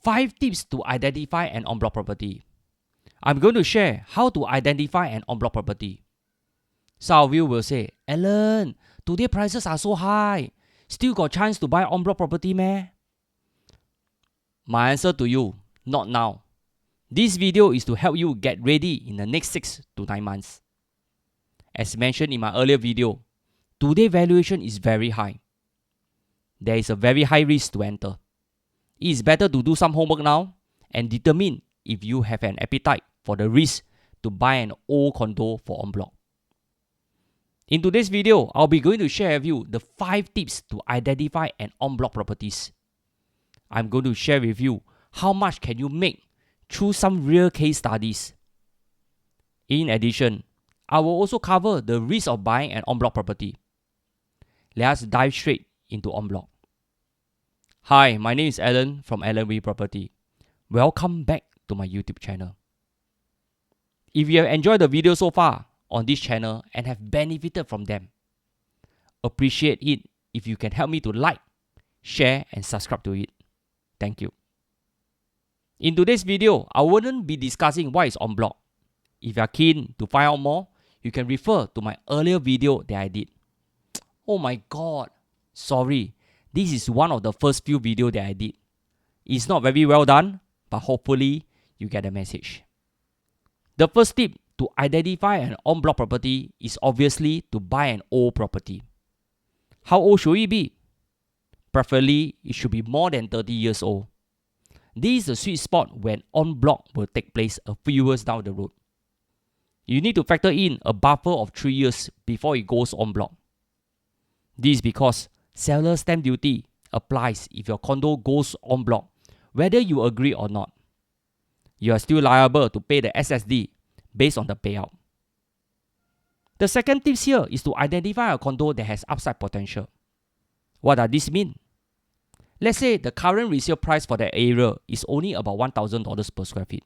5 tips to identify an en-bloc property. I'm going to share how to identify an en-bloc property. Some of you will say, Alan, today prices are so high. Still got chance to buy en-bloc property meh? My answer to you, not now. This video is to help you get ready in the next 6 to 9 months. As mentioned in my earlier video, today's valuation is very high. There is a very high risk to enter. It is better to do some homework now and determine if you have an appetite for the risk to buy an old condo for en-bloc. In today's video, I'll be going to share with you the 5 tips to identify an en-bloc properties. I'm going to share with you how much can you make through some real case studies. In addition, I will also cover the risk of buying an en-bloc property. Let us dive straight into en-bloc. Hi, my name is Alan from Alan Wee Property. Welcome back to my YouTube channel. If you have enjoyed the video so far on this channel and have benefited from them, appreciate it if you can help me to like, share and subscribe to it. Thank you. In today's video, I wouldn't be discussing what is en-bloc. If you are keen to find out more, you can refer to my earlier video that I did. Oh my god, sorry. This is one of the first few videos that I did. It's not very well done, but hopefully you get the message. The first tip to identify an en-bloc property is obviously to buy an old property. How old should it be? Preferably, it should be more than 30 years old. This is the sweet spot when en-bloc will take place a few years down the road. You need to factor in a buffer of 3 years before it goes en-bloc. This is because seller stamp duty applies if your condo goes en-bloc, whether you agree or not. You are still liable to pay the SSD based on the payout. The second tip here is to identify a condo that has upside potential. What does this mean? Let's say the current resale price for that area is only about $1,000 per square feet.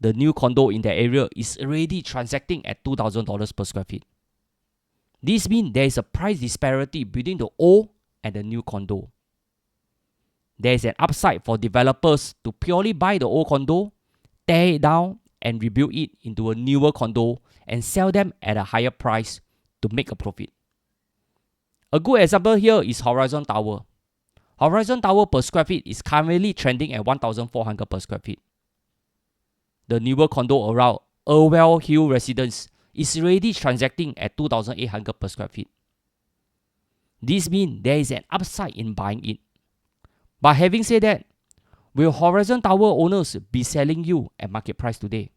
The new condo in that area is already transacting at $2,000 per square feet. This means there is a price disparity between the old and the new condo. There is an upside for developers to purely buy the old condo, tear it down and rebuild it into a newer condo and sell them at a higher price to make a profit. A good example here is Horizon Tower. Horizon Tower per square feet is currently trending at 1,400 per square feet. The newer condo around Irwell Hill Residence is already transacting at 2,800 per square feet. This means there is an upside in buying it. But having said that, will Horizon Tower owners be selling you at market price today?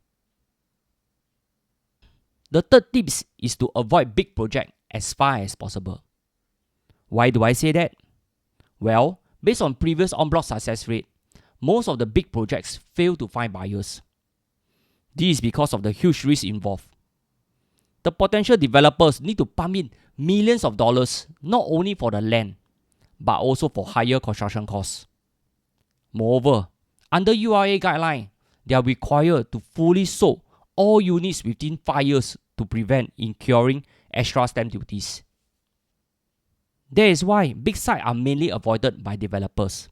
The third tip is to avoid big projects as far as possible. Why do I say that? Well, based on previous en-bloc success rate, most of the big projects fail to find buyers. This is because of the huge risk involved. The potential developers need to pump in millions of dollars not only for the land, but also for higher construction costs. Moreover, under URA guideline, they are required to fully sold all units within 5 years to prevent incurring extra stamp duties. That is why big sites are mainly avoided by developers.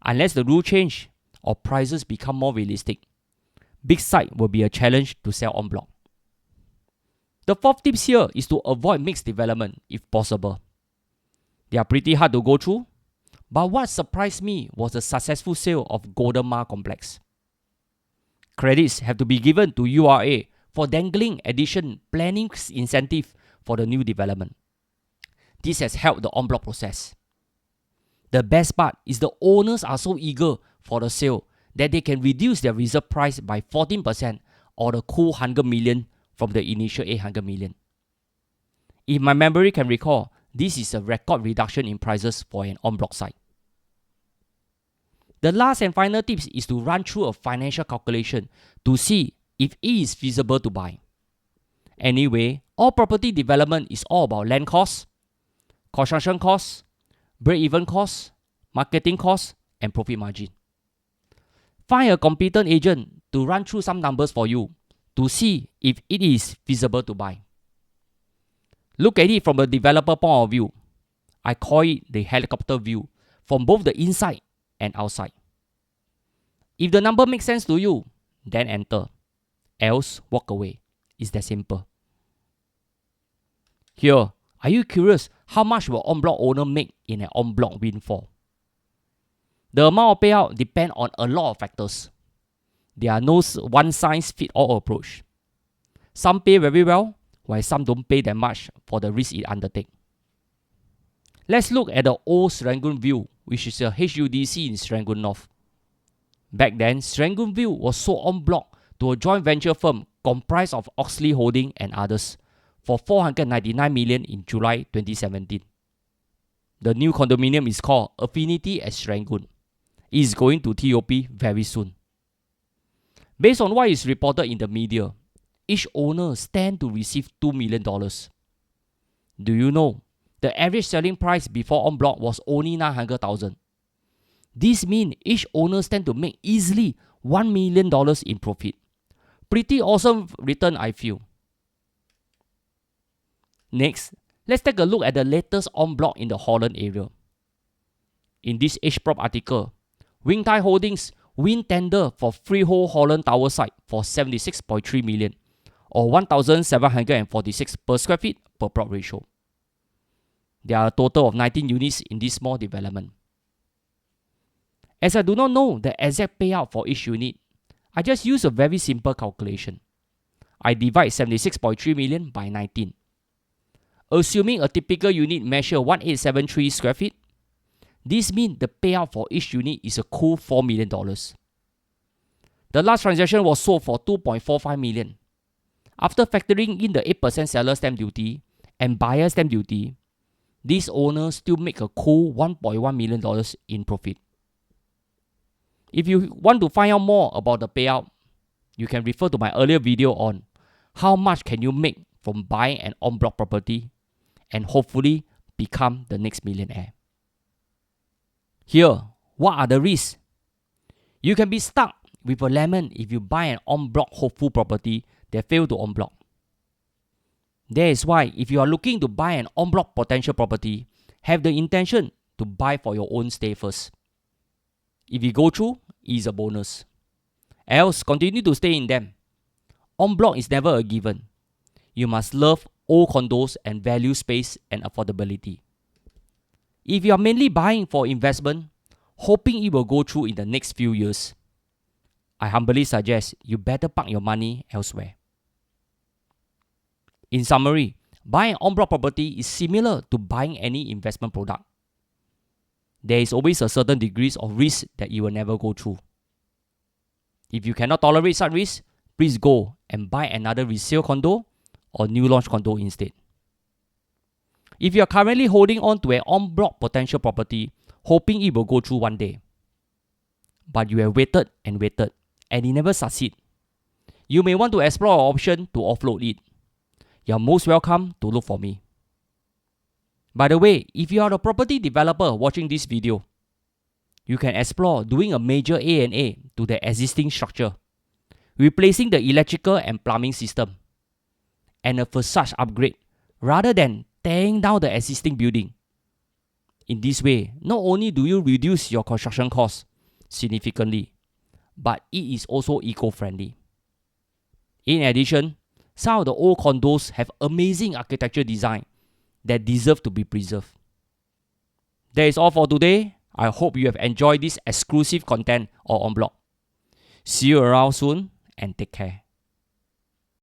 Unless the rule change or prices become more realistic, big site will be a challenge to sell en-bloc. The fourth tip here is to avoid mixed development if possible. They are pretty hard to go through, but what surprised me was the successful sale of Golden Mile Complex. Credits have to be given to URA for dangling additional planning incentive for the new development. This has helped the en-bloc process. The best part is the owners are so eager for the sale that they can reduce their reserve price by 14% or the cool 100 million from the initial 800 million. If my memory can recall, this is a record reduction in prices for an en-bloc site. The last and final tip is to run through a financial calculation to see if it is feasible to buy. Anyway, all property development is all about land costs, construction costs, break-even costs, marketing costs, and profit margin. Find a competent agent to run through some numbers for you to see if it is feasible to buy. Look at it from a developer point of view. I call it the helicopter view from both the inside and outside. If the number makes sense to you, then enter. Else, walk away. It's that simple. Here, are you curious how much will En-Bloc owner make in an En-Bloc windfall? The amount of payout depends on a lot of factors. There are no one-size-fits-all approach. Some pay very well, while some don't pay that much for the risk it undertakes. Let's look at the old Serangoon View, which is a HUDC in Serangoon North. Back then, Serangoon View was sold En-Bloc to a joint venture firm comprised of Oxley Holding and others for $499 million in July 2017. The new condominium is called Affinity at Serangoon. It is going to TOP very soon. Based on what is reported in the media, each owner stands to receive $2 million. Do you know, the average selling price before En-Bloc was only $900,000. This means each owner stands to make easily $1 million in profit. Pretty awesome return, I feel. Next, let's take a look at the latest En-Bloc in the Holland area. In this HProp article, Wing Thai Holdings win tender for freehold Holland Tower site for 76.3 million or 1,746 per square feet per plot ratio. There are a total of 19 units in this small development. As I do not know the exact payout for each unit, I just use a very simple calculation. I divide 76.3 million by 19. Assuming a typical unit measures 1873 square feet, this means the payout for each unit is a cool $4 million. The last transaction was sold for $2.45 million. After factoring in the 8% seller stamp duty and buyer stamp duty, these owners still make a cool $1.1 million in profit. If you want to find out more about the payout, you can refer to my earlier video on how much can you make from buying an En-Bloc property and hopefully become the next millionaire. Here, what are the risks? You can be stuck with a lemon if you buy an En-Bloc hopeful property that failed to En-Bloc. That is why if you are looking to buy an En-Bloc potential property, have the intention to buy for your own stay first. If you go through, it is a bonus. Else, continue to stay in them. En-Bloc is never a given. You must love old condos and value space and affordability. If you are mainly buying for investment, hoping it will go through in the next few years, I humbly suggest you better park your money elsewhere. In summary, buying an En-Bloc property is similar to buying any investment product. There is always a certain degree of risk that you will never go through. If you cannot tolerate such risk, please go and buy another resale condo or new launch condo instead. If you are currently holding on to an En-Bloc potential property, hoping it will go through one day, but you have waited and waited and it never succeeds, you may want to explore an option to offload it. You are most welcome to look for me. By the way, if you are a property developer watching this video, you can explore doing a major A&A to the existing structure, replacing the electrical and plumbing system, and a facade upgrade rather than tearing down the existing building. In this way, not only do you reduce your construction costs significantly, but it is also eco-friendly. In addition, some of the old condos have amazing architecture design that deserve to be preserved. That is all for today. I hope you have enjoyed this exclusive content on En-Bloc. See you around soon and take care.